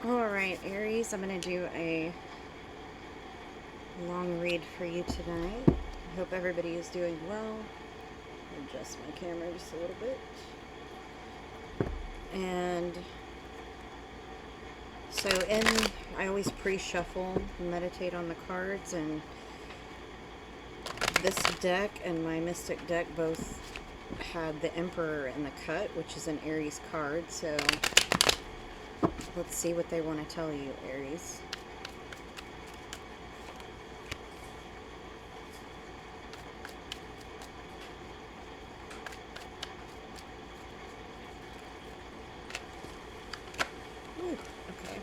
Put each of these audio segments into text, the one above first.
Alright, Aries, I'm going to do a long read for you tonight. I hope everybody is doing well. Adjust my camera just a little bit. And so I always pre-shuffle, meditate on the cards, and this deck and my Mystic deck both had the Emperor in the cut, which is an Aries card, so let's see what they want to tell you, Aries. Ooh, okay.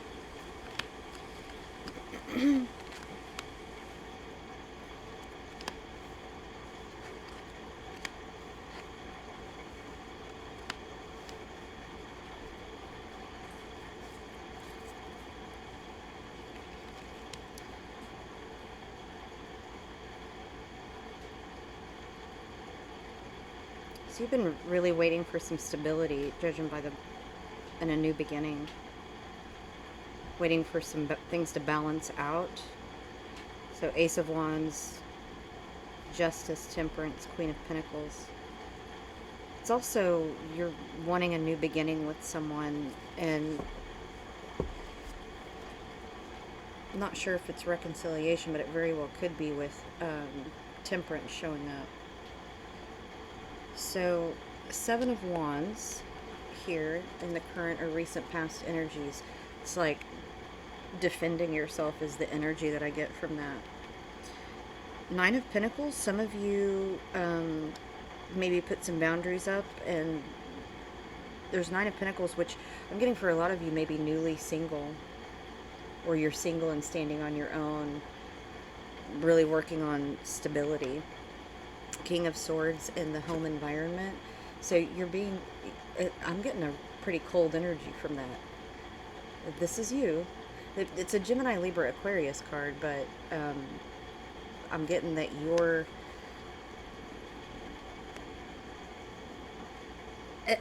So you've been really waiting for some stability, judging by in a new beginning. Waiting for some things to balance out. So Ace of Wands, Justice, Temperance, Queen of Pentacles. It's also you're wanting a new beginning with someone, and I'm not sure if it's reconciliation, but it very well could be with Temperance showing up. So, Seven of Wands here in the current or recent past energies. It's like defending yourself is the energy that I get from that. Nine of Pentacles, some of you maybe put some boundaries up, and there's Nine of Pentacles, which I'm getting for a lot of you maybe newly single, or you're single and standing on your own, really working on stability. King of Swords in the home environment. So I'm getting a pretty cold energy from that. This is you. It's a Gemini, Libra, Aquarius card, but I'm getting that and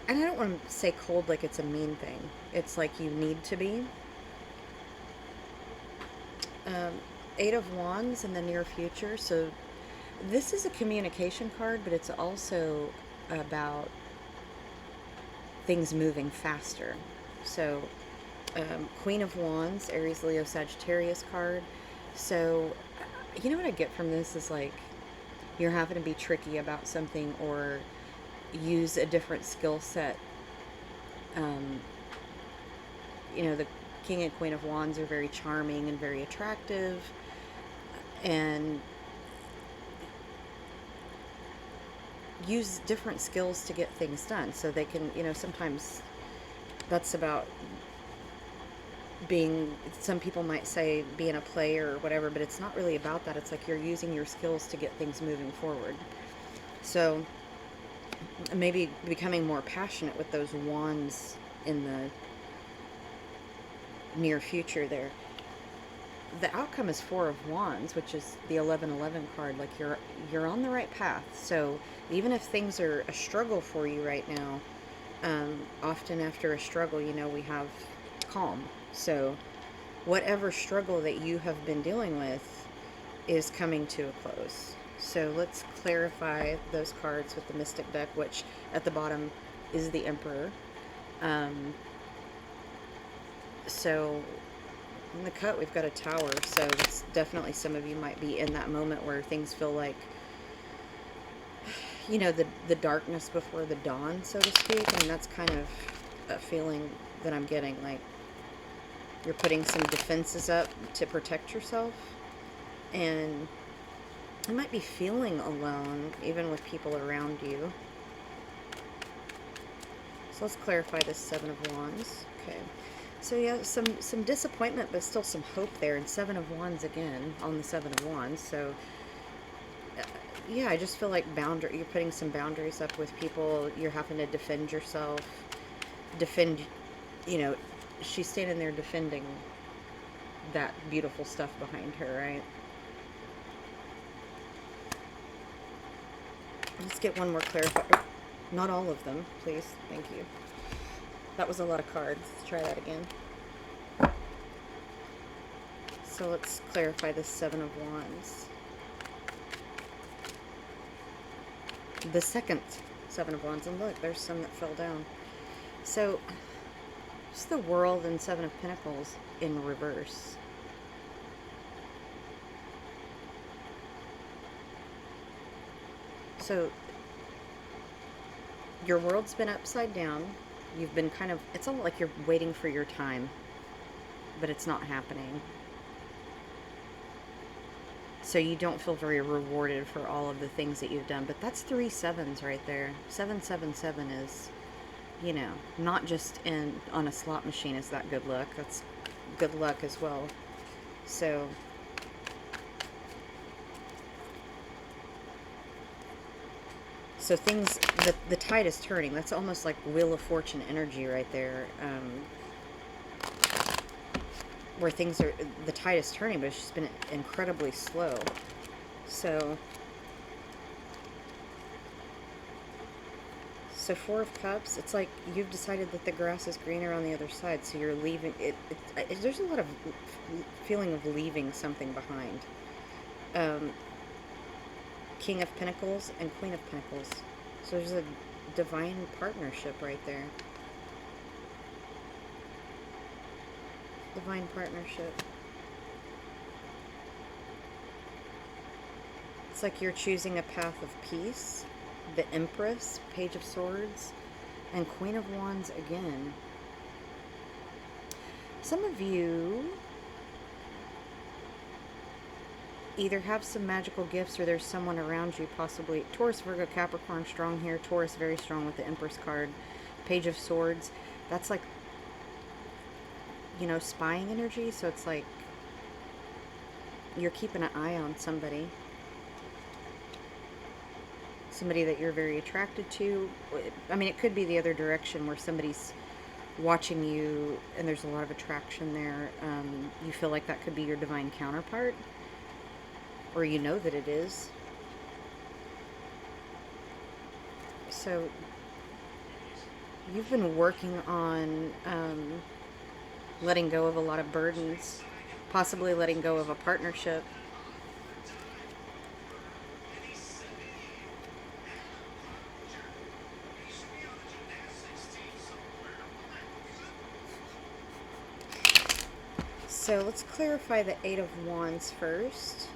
I don't want to say cold like it's a mean thing. It's like you need to be. Eight of Wands in the near future. So this is a communication card, but it's also about things moving faster. So, Queen of Wands, Aries, Leo, Sagittarius card. So, you know what I get from this is like you're having to be tricky about something or use a different skill set. The King and Queen of Wands are very charming and very attractive, and use different skills to get things done. So they can, sometimes that's about some people might say being a player or whatever, but it's not really about that. It's like you're using your skills to get things moving forward. So maybe becoming more passionate with those wands in the near future there. The outcome is Four of Wands, which is the 1111 card. Like you're on the right path. So even if things are a struggle for you right now, often after a struggle, we have calm. So whatever struggle that you have been dealing with is coming to a close. So let's clarify those cards with the Mystic deck, which at the bottom is the Emperor. So in the cut, we've got a Tower, so that's definitely some of you might be in that moment where things feel like, the darkness before the dawn, so to speak. I mean, that's kind of a feeling that I'm getting, like you're putting some defenses up to protect yourself, and you might be feeling alone, even with people around you. So let's clarify this Seven of Wands. Okay. So yeah, some disappointment, but still some hope there. And Seven of Wands again on the Seven of Wands. So yeah, I just feel like you're putting some boundaries up with people. You're having to defend yourself. She's standing there defending that beautiful stuff behind her, right? Let's get one more clarifier. Not all of them, please. Thank you. That was a lot of cards. Let's try that again. So let's clarify the Seven of Wands. The second Seven of Wands. And look, there's some that fell down. So, it's the World and Seven of Pentacles in reverse. So, your world's been upside down. You've been kind of, it's almost like you're waiting for your time, but it's not happening. So you don't feel very rewarded for all of the things that you've done. But that's 3 sevens right there. 777 is, you know, not just on a slot machine is that good luck. That's good luck as well. So things, the tide is turning. That's almost like Wheel of Fortune energy right there. Where things are, the tide is turning, but it's just been incredibly slow. So 4 of Cups, it's like you've decided that the grass is greener on the other side, so you're leaving it. There's a lot of feeling of leaving something behind. King of Pentacles and Queen of Pentacles. So there's a divine partnership right there. Divine partnership. It's like you're choosing a path of peace. The Empress, Page of Swords, and Queen of Wands again. Some of you either have some magical gifts or there's someone around you, possibly Taurus, Virgo, Capricorn, strong here. Taurus, very strong with the Empress card. Page of Swords, that's like, you know, spying energy. So it's like you're keeping an eye on somebody. Somebody that you're very attracted to. I mean, it could be the other direction where somebody's watching you and there's a lot of attraction there. You feel like that could be your divine counterpart, or you know that it is. So you've been working on letting go of a lot of burdens, possibly letting go of a partnership. So let's clarify the Eight of Wands first.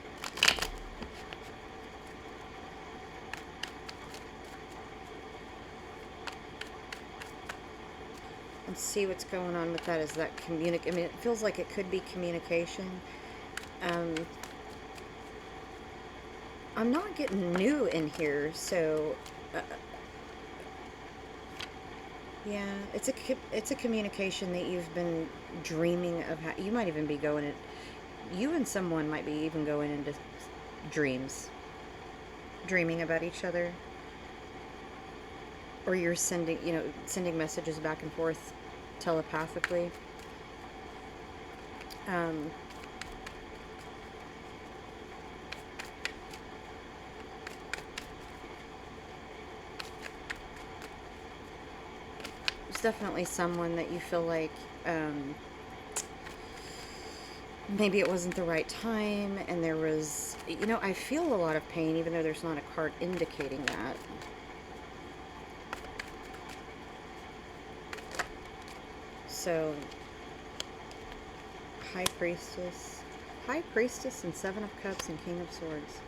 And see what's going on with that. Is that I mean, it feels like it could be communication. I'm not getting new in here, so yeah, it's a communication that you've been dreaming of. You might even be going in. You and someone might be even going into dreams, dreaming about each other, or you're sending messages back and forth telepathically. There's definitely someone that you feel like maybe it wasn't the right time, and there was, I feel a lot of pain, even though there's not a card indicating that. So, High Priestess, and Seven of Cups and King of Swords.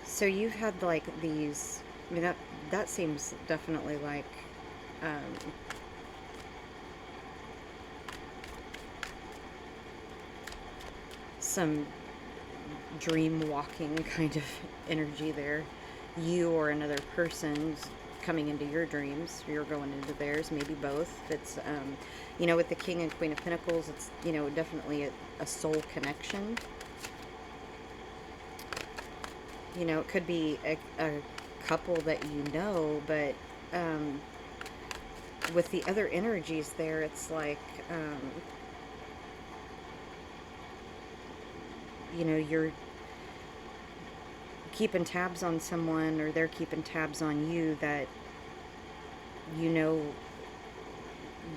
So you've had like these, I mean, that seems definitely like some dream walking kind of energy there. You or another person's coming into your dreams, you're going into theirs, maybe both. It's with the King and Queen of Pentacles, it's definitely a soul connection. It could be a couple that but with the other energies there, it's like you're keeping tabs on someone, or they're keeping tabs on you, that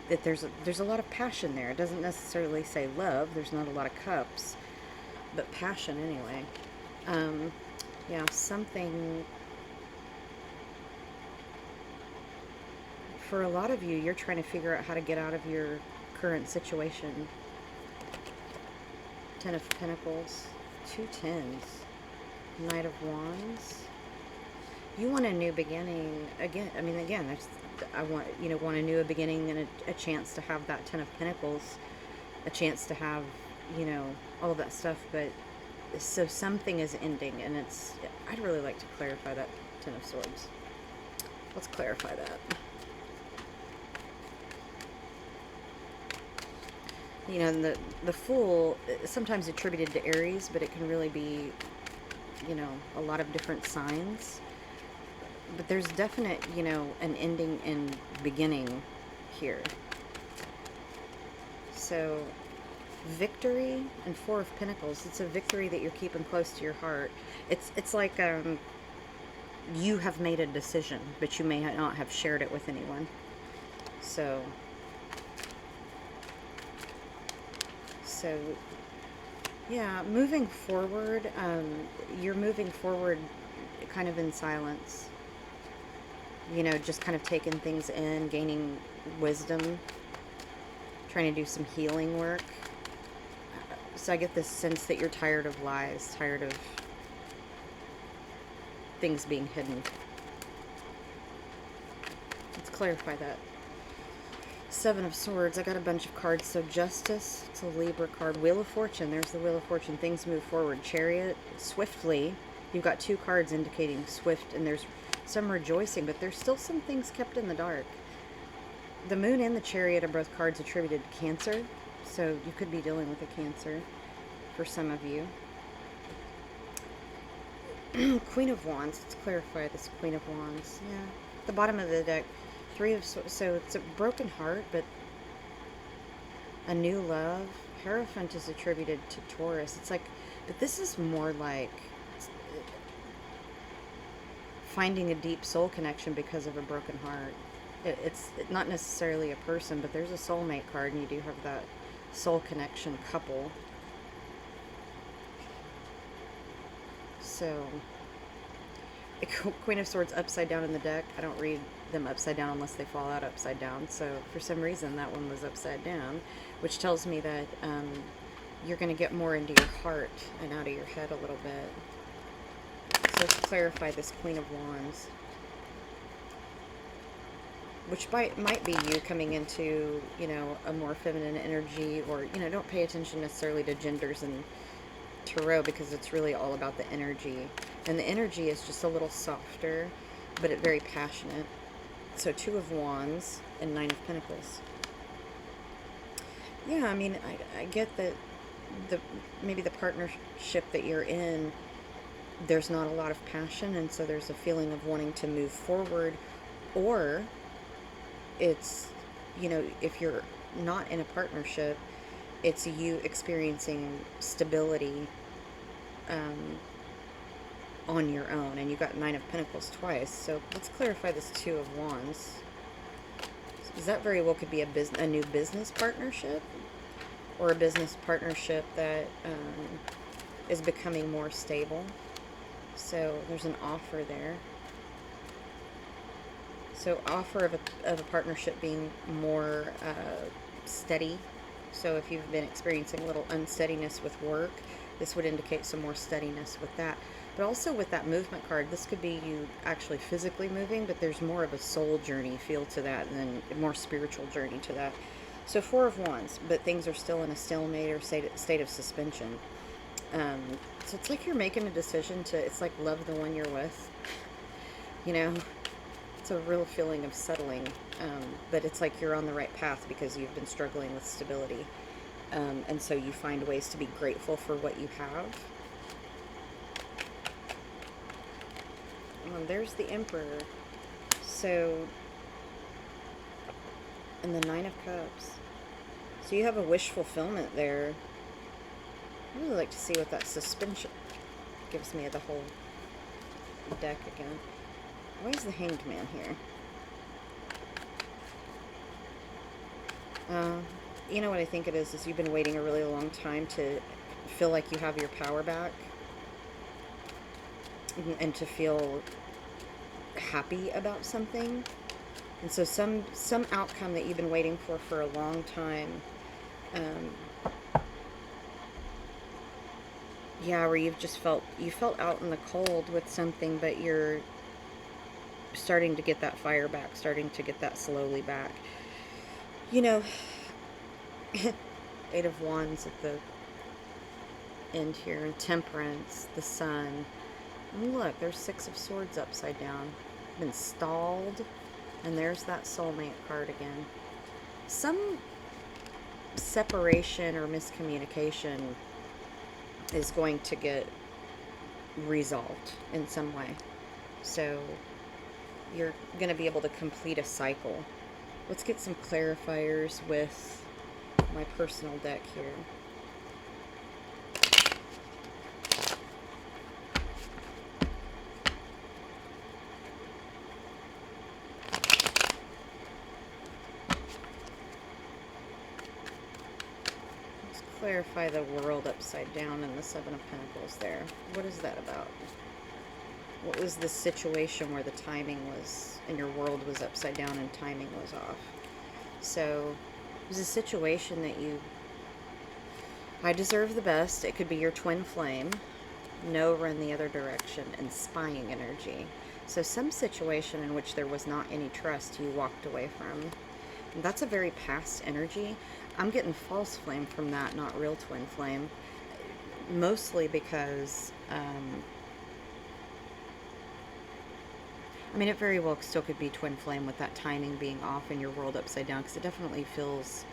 that there's a lot of passion there. It doesn't necessarily say love. There's not a lot of cups, but passion anyway. Um, yeah, something for a lot of you, you're trying to figure out how to get out of your current situation. Ten of Pentacles, two tens, Knight of Wands. You want a new beginning again. I mean, again, I want, want a new beginning and a chance to have that Ten of Pentacles, a chance to have, all of that stuff. But so something is ending, and I'd really like to clarify that Ten of Swords. Let's clarify that. The Fool, sometimes attributed to Aries, but it can really be, a lot of different signs. But there's definite, an ending and beginning here. So, victory and Four of Pentacles. It's a victory that you're keeping close to your heart. It's like you have made a decision, but you may not have shared it with anyone. So yeah, moving forward, you're moving forward kind of in silence. Just kind of taking things in, gaining wisdom, trying to do some healing work. So I get this sense that you're tired of lies, tired of things being hidden. Let's clarify that. Seven of Swords. I got a bunch of cards. So Justice, it's a Libra card. Wheel of Fortune. There's the Wheel of Fortune. Things move forward. Chariot, swiftly. You've got two cards indicating swift, and there's some rejoicing, but there's still some things kept in the dark. The Moon and the Chariot are both cards attributed to Cancer, so you could be dealing with a Cancer for some of you. Queen of Wands. Let's clarify this Queen of Wands. Yeah. The bottom of the deck, Three of Swords. So it's a broken heart, but a new love. Hierophant is attributed to Taurus. It's like, but this is more like finding a deep soul connection because of a broken heart. It's not necessarily a person, but there's a soulmate card, and you do have that soul connection couple. So, Queen of Swords upside down in the deck. I don't read them upside down unless they fall out upside down. So, for some reason, that one was upside down, which tells me that you're going to get more into your heart and out of your head a little bit. So, let's clarify this Queen of Wands, which might be you coming into, a more feminine energy, or, don't pay attention necessarily to genders and tarot, because it's really all about the energy, and the energy is just a little softer, but very passionate. So Two of Wands and Nine of Pentacles. Yeah, I mean, I get that maybe the partnership that you're in, there's not a lot of passion, and so there's a feeling of wanting to move forward, or it's, if you're not in a partnership, it's you experiencing stability on your own, and you got Nine of Pentacles twice. So let's clarify this Two of Wands. Is that very well could be a new business partnership, or a business partnership that is becoming more stable. So there's an offer there. So offer of a partnership being more steady. So if you've been experiencing a little unsteadiness with work, this would indicate some more steadiness with that. But also with that movement card, this could be you actually physically moving, but there's more of a soul journey feel to that, and then a more spiritual journey to that. So Four of Wands, but things are still in a stalemate or state of suspension. So it's like you're making a decision to, it's like love the one you're with. It's a real feeling of settling, but it's like you're on the right path because you've been struggling with stability. And so you find ways to be grateful for what you have. There's the Emperor. So, and the Nine of Cups. So you have a wish fulfillment there. I'd really like to see what that suspension gives me of the whole deck again. Why is the Hanged Man here? Uh, you know what I think it is you've been waiting a really long time to feel like you have your power back and to feel happy about something. And so some outcome that you've been waiting for a long time, um, yeah, where you've just you felt out in the cold with something, but you're starting to get that fire back, starting to get that slowly back. You know, Eight of Wands at the end here, and Temperance, the Sun. And look, there's Six of Swords upside down. Been stalled, and there's that soulmate card again. Some separation or miscommunication is going to get resolved in some way. So you're going to be able to complete a cycle. Let's get some clarifiers with my personal deck here. Let's clarify the World upside down and the Seven of Pentacles there. What is that about? What was the situation where the timing was, and your world was upside down and timing was off? So it was a situation that I deserve the best. It could be your twin flame, no run the other direction, and spying energy. So some situation in which there was not any trust you walked away from. And that's a very past energy. I'm getting false flame from that, not real twin flame. Mostly because, I mean, it very well still could be twin flame with that timing being off and your world upside down, because it definitely feels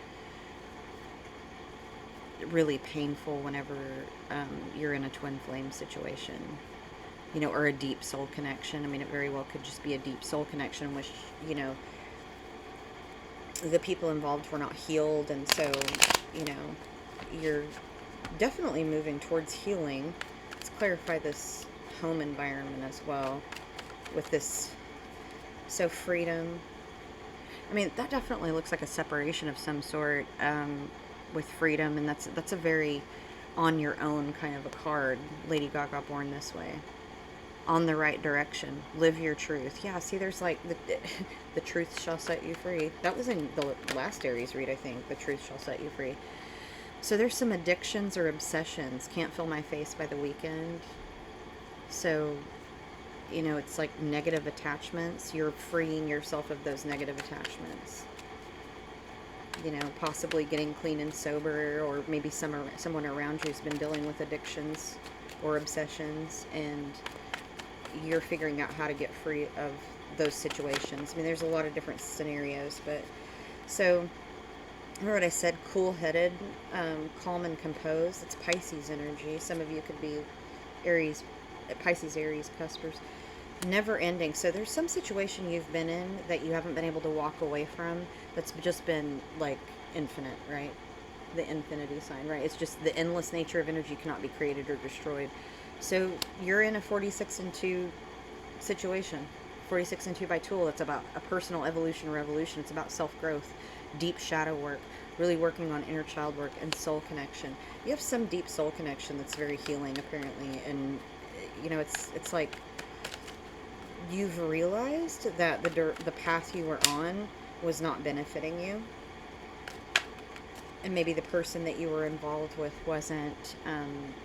really painful whenever you're in a twin flame situation, you know, or a deep soul connection. I mean, it very well could just be a deep soul connection, which, you know, the people involved were not healed, and so, you know, you're definitely moving towards healing. Let's clarify this home environment as well with this. So freedom. I mean, that definitely looks like a separation of some sort, with freedom, and that's a very on your own kind of a card. Lady Gaga, Born This Way. On the right direction. Live your truth. Yeah, see, there's like the truth shall set you free. That was in the last Aries read, I think. The truth shall set you free. So there's some addictions or obsessions. Can't Feel My Face by The Weeknd. So, you know, it's like negative attachments. You're freeing yourself of those negative attachments. You know, possibly getting clean and sober, or maybe someone around you has been dealing with addictions or obsessions, and you're figuring out how to get free of those situations. I mean, there's a lot of different scenarios, but so remember what I said, cool-headed, calm and composed. It's Pisces energy. Some of you could be Pisces, Aries, cuspers. Never ending. So there's some situation you've been in that you haven't been able to walk away from, that's just been like infinite, right? The infinity sign, right? It's just the endless nature of energy cannot be created or destroyed. So you're in a 46 and 2 situation. 46 and 2 by Tool. It's about a personal evolution, revolution. It's about self-growth, deep shadow work, really working on inner child work, and soul connection. You have some deep soul connection that's very healing, apparently, and you know, it's like you've realized that the path you were on was not benefiting you, and maybe the person that you were involved with wasn't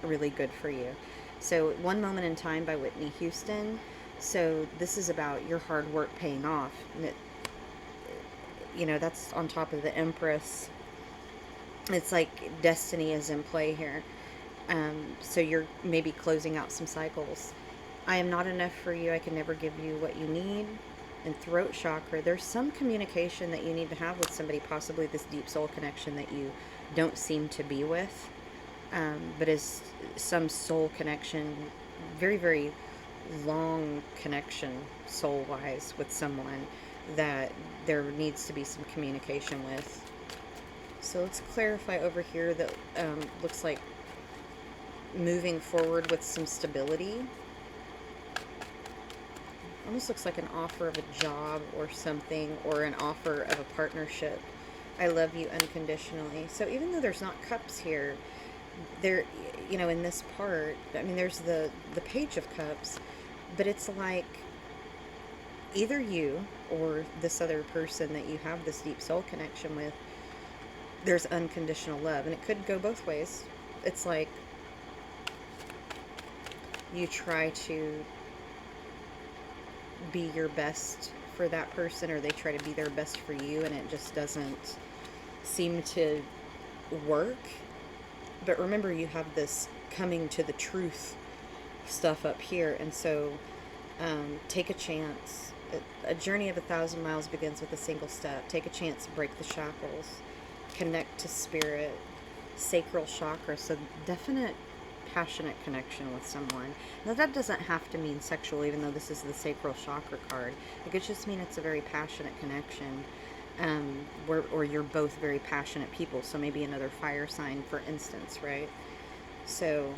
really good for you. So One Moment in Time by Whitney Houston. So this is about your hard work paying off. And it, you know, that's on top of the Empress. It's like destiny is in play here. So you're maybe closing out some cycles. I am not enough for you. I can never give you what you need. And throat chakra, there's some communication that you need to have with somebody, possibly this deep soul connection that you don't seem to be with, but is some soul connection, very, very long connection soul-wise with someone that there needs to be some communication with. So let's clarify over here that looks like moving forward with some stability. Almost looks like an offer of a job or something, or an offer of a partnership. I love you unconditionally. So even though there's not cups here, there, you know, in this part, I mean, there's the page of cups, but it's like either you or this other person that you have this deep soul connection with, there's unconditional love, and it could go both ways. It's like you try to be your best for that person, or they try to be their best for you, and it just doesn't seem to work. But remember, you have this coming to the truth stuff up here, and so take a chance. A journey of 1,000 miles begins with a single step. Take a chance, break the shackles, connect to spirit, sacral chakra. So definite passionate connection with someone. Now that doesn't have to mean sexual, even though this is the sacral chakra card. It could just mean it's a very passionate connection, or you're both very passionate people. So maybe another fire sign, for instance, right? So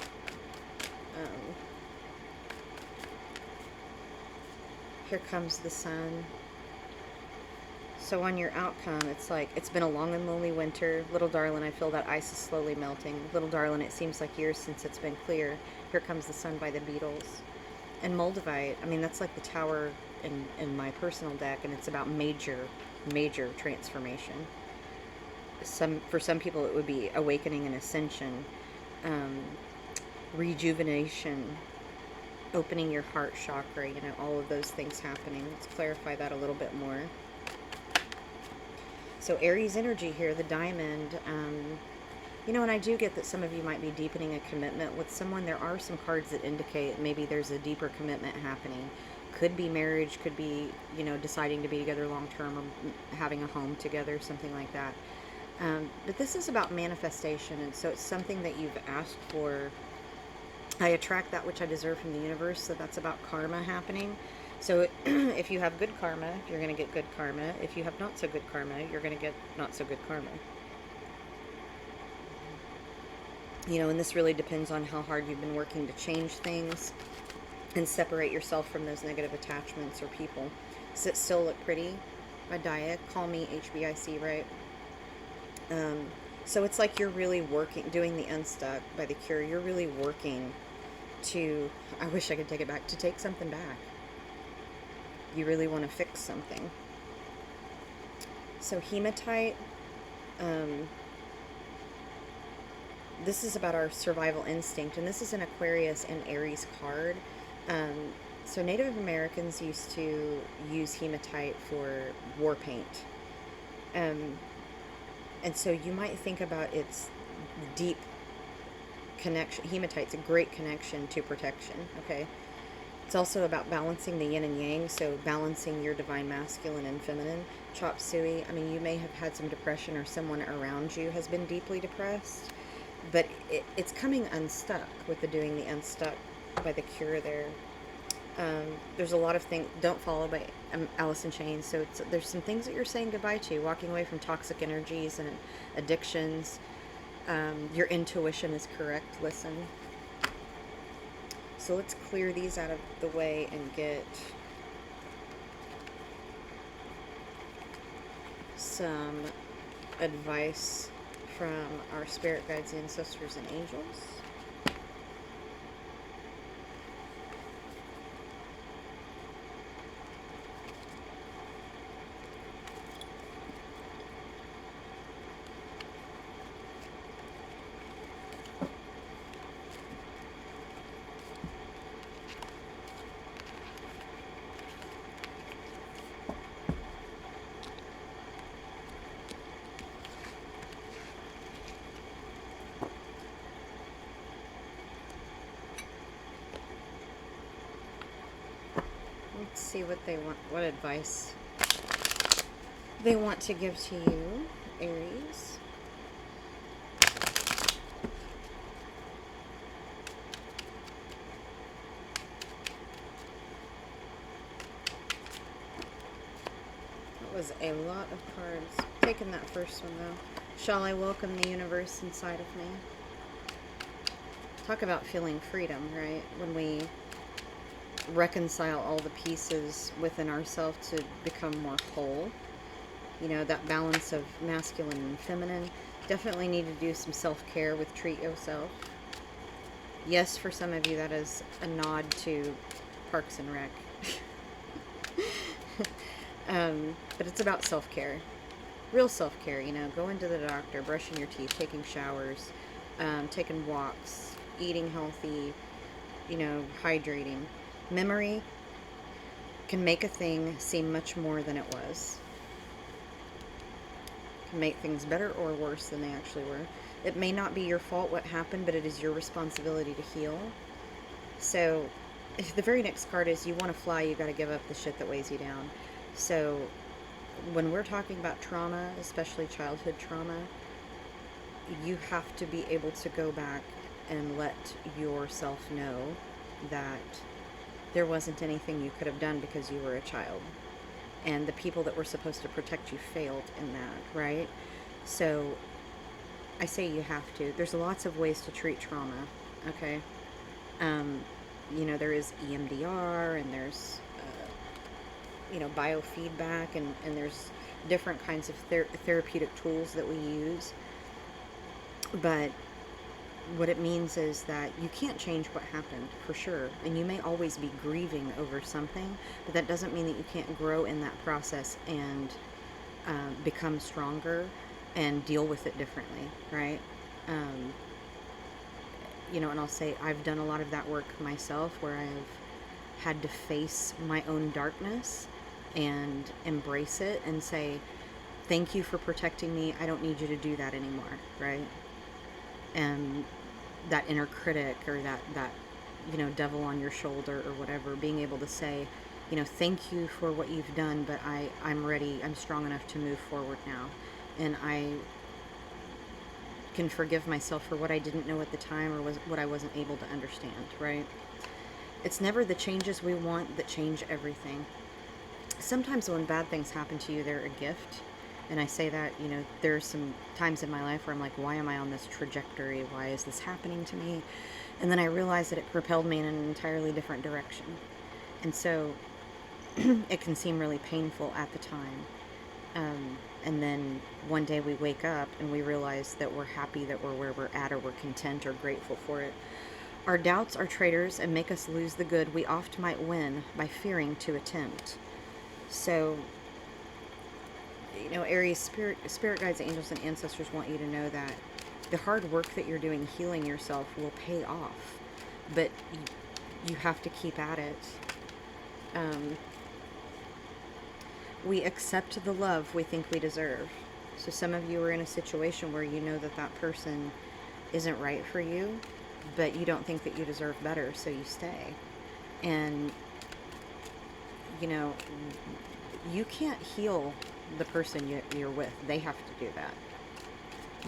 here comes the sun. So on your outcome, it's like, it's been a long and lonely winter. Little darling, I feel that ice is slowly melting. Little darling, it seems like years since it's been clear. Here comes the sun by the Beatles. And Moldavite, I mean, that's like the tower in my personal deck, and it's about major transformation. For some people, it would be awakening and ascension, rejuvenation, opening your heart chakra, you know, all of those things happening. Let's clarify that a little bit more. So Aries energy here, the diamond, you know, and I do get that some of you might be deepening a commitment with someone. There are some cards that indicate maybe there's a deeper commitment happening. Could be marriage, could be, you know, deciding to be together long term, or having a home together, something like that. But this is about manifestation, and so it's something that you've asked for. I attract that which I deserve from the universe, so that's about karma happening. So if you have good karma, you're going to get good karma. If you have not so good karma, you're going to get not so good karma. You know, and this really depends on how hard you've been working to change things and separate yourself from those negative attachments or people. Does it still look pretty? Adaya, call me HBIC, right? So it's like you're really working, doing the unstuck by the cure. You're really working to, I wish I could take it back, to take something back. You really want to fix something. So hematite, this is about our survival instinct, and this is an Aquarius and Aries card. So Native Americans used to use hematite for war paint. And so you might think about its deep connection. Hematite's a great connection to protection, okay? It's also about balancing the yin and yang, so balancing your divine masculine and feminine. Chop suey, I mean, you may have had some depression, or someone around you has been deeply depressed, but it's coming unstuck with the doing the unstuck by the cure there. There's a lot of things. Don't Follow by Alice in Chains. So there's some things that you're saying goodbye to, walking away from toxic energies and addictions. Your intuition is correct. Listen. So let's clear these out of the way and get some advice from our spirit guides, ancestors, and angels. Let's see what they want, what advice they want to give to you, Aries. That was a lot of cards. Taking that first one though. Shall I welcome the universe inside of me? Talk about feeling freedom, right? When we reconcile all the pieces within ourselves to become more whole. You know, that balance of masculine and feminine. Definitely need to do some self-care with Treat Yourself. Yes, for some of you, that is a nod to Parks and Rec. But it's about self-care. Real self-care, you know, going to the doctor, brushing your teeth, taking showers, taking walks, eating healthy, you know, hydrating. Memory can make a thing seem much more than it was. Can make things better or worse than they actually were. It may not be your fault what happened, but it is your responsibility to heal. So, if the very next card is you want to fly, you got to give up the shit that weighs you down. So, when we're talking about trauma, especially childhood trauma, you have to be able to go back and let yourself know that there wasn't anything you could have done because you were a child. And the people that were supposed to protect you failed in that, right? So, I say you have to. There's lots of ways to treat trauma, okay? You know, there is EMDR, and there's, you know, biofeedback, and there's different kinds of therapeutic tools that we use. But what it means is that you can't change what happened, for sure. And you may always be grieving over something, but that doesn't mean that you can't grow in that process and become stronger and deal with it differently, right? You know, and I'll say I've done a lot of that work myself, where I've had to face my own darkness and embrace it and say, thank you for protecting me. I don't need you to do that anymore, right? And that inner critic, or that you know, devil on your shoulder or whatever, being able to say, you know, thank you for what you've done, but I'm ready, I'm strong enough to move forward now. And I can forgive myself for what I didn't know at the time, or what I wasn't able to understand, right? It's never the changes we want that change everything. Sometimes when bad things happen to you, they're a gift. And I say that, you know, there's some times in my life where I'm like, why am I on this trajectory? Why is this happening to me? And then I realized that it propelled me in an entirely different direction. And so it can seem really painful at the time. And then one day we wake up and we realize that we're happy that we're where we're at, or we're content or grateful for it. Our doubts are traitors and make us lose the good we oft might win by fearing to attempt. So, you know, Aries, spirit guides, angels, and ancestors want you to know that the hard work that you're doing healing yourself will pay off, but you have to keep at it. We accept the love we think we deserve. So some of you are in a situation where you know that that person isn't right for you, but you don't think that you deserve better, so you stay. And, you know, you can't heal the person you're with. They have to do that.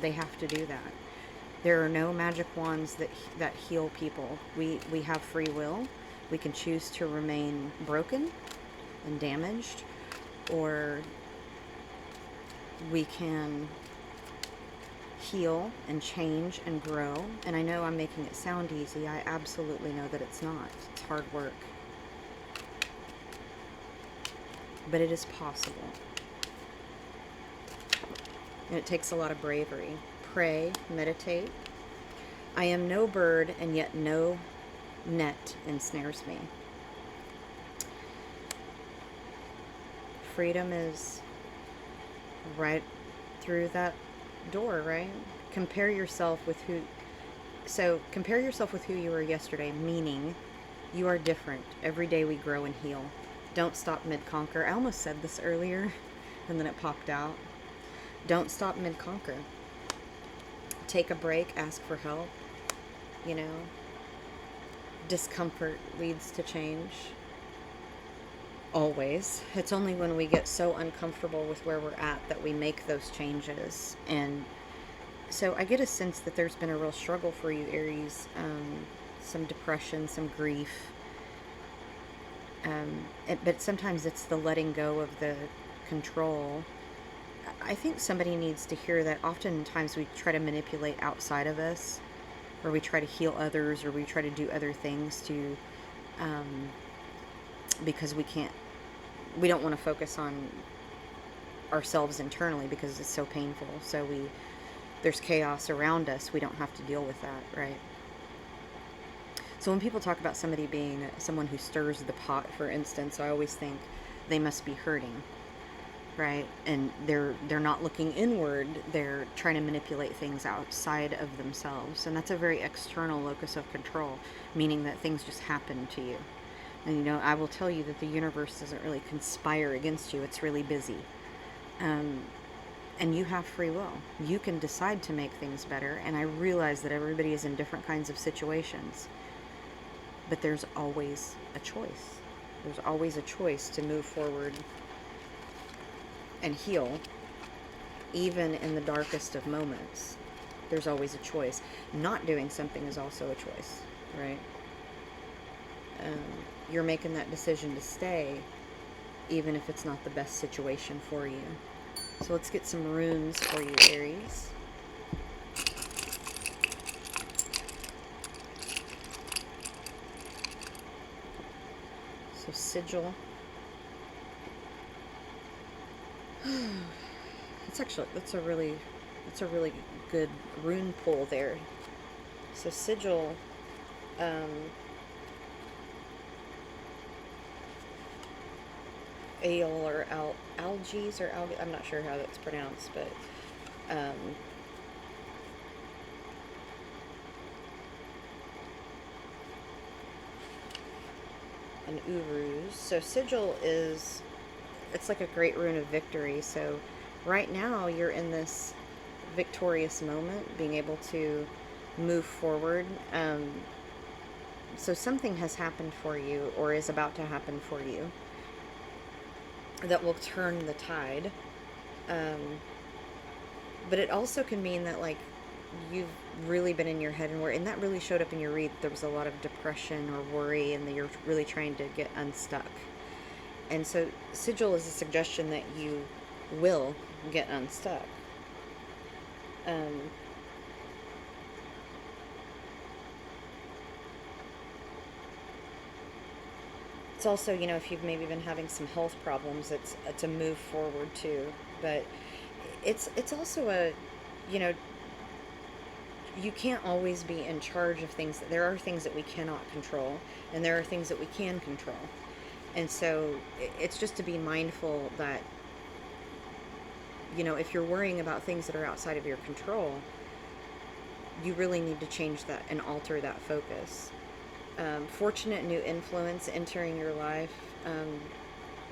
They have to do that. There are no magic wands that heal people. We have free will. We can choose to remain broken and damaged, or we can heal and change and grow. And I know I'm making it sound easy. I absolutely know that it's not. It's hard work. But it is possible. And it takes a lot of bravery. Pray, meditate. I am no bird, and yet no net ensnares me. Freedom is right through that door, right? Compare yourself with who you were yesterday, meaning you are different. Every day we grow and heal. Don't stop mid-conquer. I almost said this earlier, and then it popped out. Don't stop mid-conquer. Take a break, ask for help. You know, discomfort leads to change. Always. It's only when we get so uncomfortable with where we're at that we make those changes. And so I get a sense that there's been a real struggle for you, Aries. Some depression, some grief. But sometimes it's the letting go of the control. I think somebody needs to hear that oftentimes we try to manipulate outside of us, or we try to heal others, or we try to do other things to, because we don't want to focus on ourselves internally because it's so painful. So there's chaos around us. We don't have to deal with that, right? So when people talk about somebody being someone who stirs the pot, for instance, I always think they must be hurting, right? And they're not looking inward. They're trying to manipulate things outside of themselves, and that's a very external locus of control, meaning that things just happen to you. And I will tell you that the universe doesn't really conspire against you. It's really busy. And you have free will. You can decide to make things better. And I realize that everybody is in different kinds of situations. But there's always a choice. There's always a choice to move forward and heal, even in the darkest of moments. There's always a choice. Not doing something is also a choice, right? You're making that decision to stay, even if it's not the best situation for you. So let's get some runes for you, Aries. So sigil. That's a really good rune pull there. So sigil, ale or algaes or algae, I'm not sure how that's pronounced, but an uruz. So sigil it's like a great rune of victory. So right now you're in this victorious moment, being able to move forward. So something has happened for you or is about to happen for you that will turn the tide. But it also can mean that, like, you've really been in your head and that really showed up in your read. There was a lot of depression or worry, and that you're really trying to get unstuck. And so sigil is a suggestion that you will get unstuck. It's also, if you've maybe been having some health problems, it's a move forward too. But it's also you can't always be in charge of things. There are things that we cannot control, and there are things that we can control. And so it's just to be mindful that, if you're worrying about things that are outside of your control, you really need to change that and alter that focus. Fortunate new influence entering your life,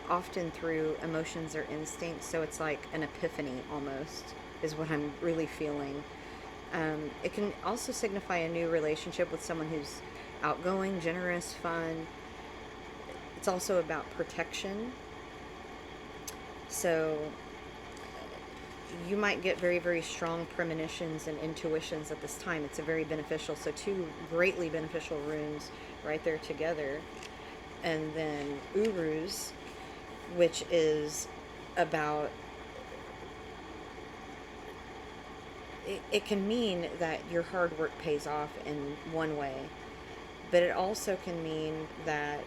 often through emotions or instincts. So it's like an epiphany almost, is what I'm really feeling. It can also signify a new relationship with someone who's outgoing, generous, fun. It's also about protection. So you might get very, very strong premonitions and intuitions at this time. It's a very beneficial. So two greatly beneficial runes right there together. And then uruz, which is about, it can mean that your hard work pays off in one way, but it also can mean that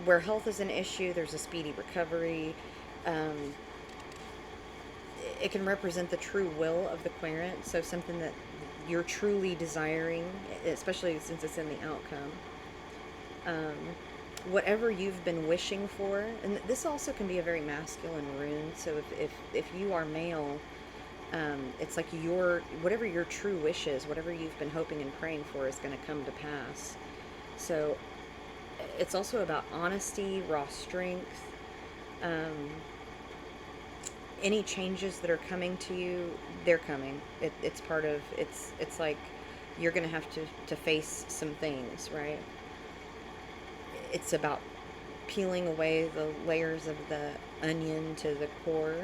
where health is an issue, there's a speedy recovery. It can represent the true will of the querent, so something that you're truly desiring, especially since it's in the outcome. Whatever you've been wishing for, and this also can be a very masculine rune. So if you are male, it's like whatever your true wish is, whatever you've been hoping and praying for, is going to come to pass. So it's also about honesty, raw strength. Any changes that are coming to you, they're coming. It's part of, it's like you're going to have to face some things, right? It's about peeling away the layers of the onion to the core.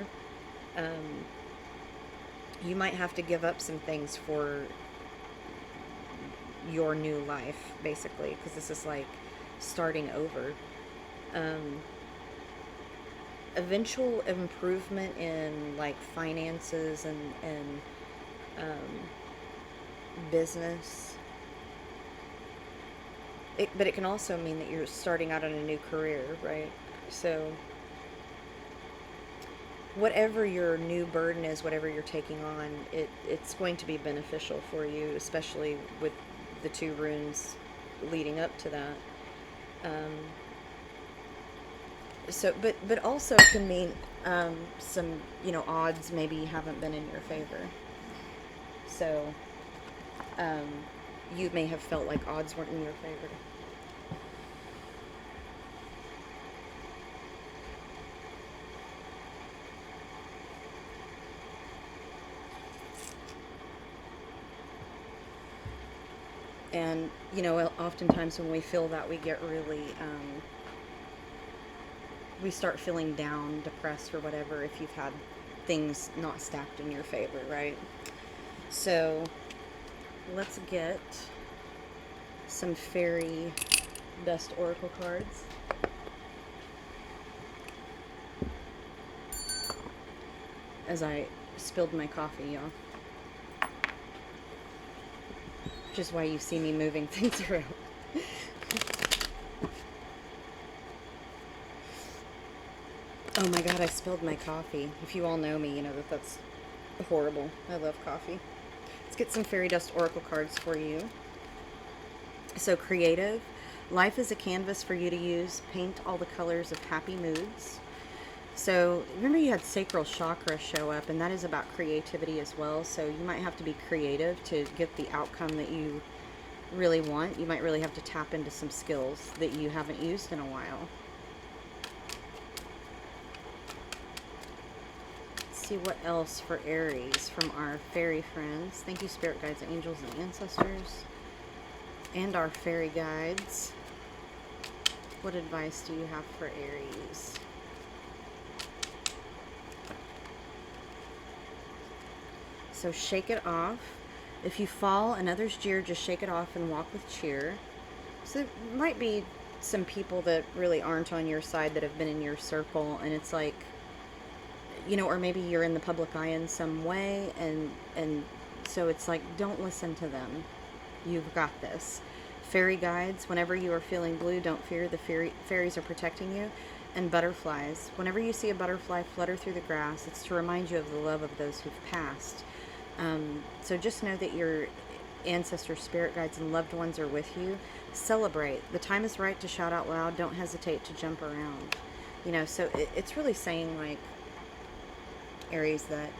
You might have to give up some things for your new life, basically, because this is like starting over. Eventual improvement in like finances and business. But it can also mean that you're starting out on a new career, right? So whatever your new burden is, whatever you're taking on, it's going to be beneficial for you, especially with the 2 runes leading up to that. Um, but also can mean some, odds maybe haven't been in your favor. So um, you may have felt like odds weren't in your favor. And, oftentimes when we feel that, we get really, we start feeling down, depressed, or whatever if you've had things not stacked in your favor, right? So let's get some fairy dust oracle cards. As I spilled my coffee, y'all. Which is why you see me moving things around. Oh my god, I spilled my coffee. If you all know me, you know that that's horrible. I love coffee. Let's get some fairy dust oracle cards for you. So creative. Life is a canvas for you to use. Paint all the colors of happy moods. So remember you had sacral chakra show up, and that is about creativity as well. So you might have to be creative to get the outcome that you really want. You might really have to tap into some skills that you haven't used in a while. Let's see what else for Aries from our fairy friends. Thank you, spirit guides, angels, and ancestors. And our fairy guides. What advice do you have for Aries? So shake it off. If you fall and others jeer, just shake it off and walk with cheer. So there might be some people that really aren't on your side that have been in your circle, and it's like, or maybe you're in the public eye in some way, and so it's like, don't listen to them. You've got this. Fairy guides, whenever you are feeling blue, don't fear. The fairies are protecting you. And butterflies. Whenever you see a butterfly flutter through the grass, it's to remind you of the love of those who've passed. So just know that your ancestors, spirit guides, and loved ones are with you. Celebrate. The time is right to shout out loud. Don't hesitate to jump around. So it's really saying, like, Aries, that,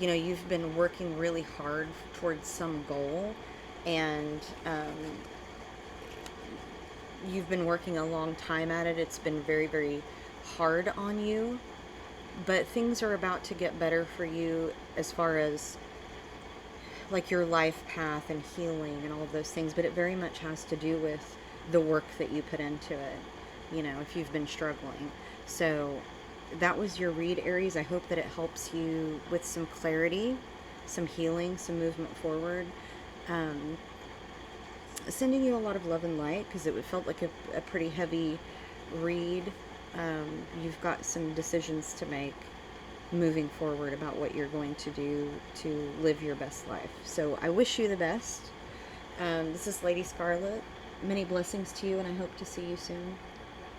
you've been working really hard towards some goal, and you've been working a long time at it. It's been very, very hard on you, but things are about to get better for you as far as like your life path and healing and all of those things, but it very much has to do with the work that you put into it, if you've been struggling. So that was your read, Aries. I hope that it helps you with some clarity, some healing, some movement forward. Sending you a lot of love and light, because it felt like a pretty heavy read. You've got some decisions to make moving forward about what you're going to do to live your best life. So I wish you the best. This is Lady Scarlet. Many blessings to you, and I hope to see you soon.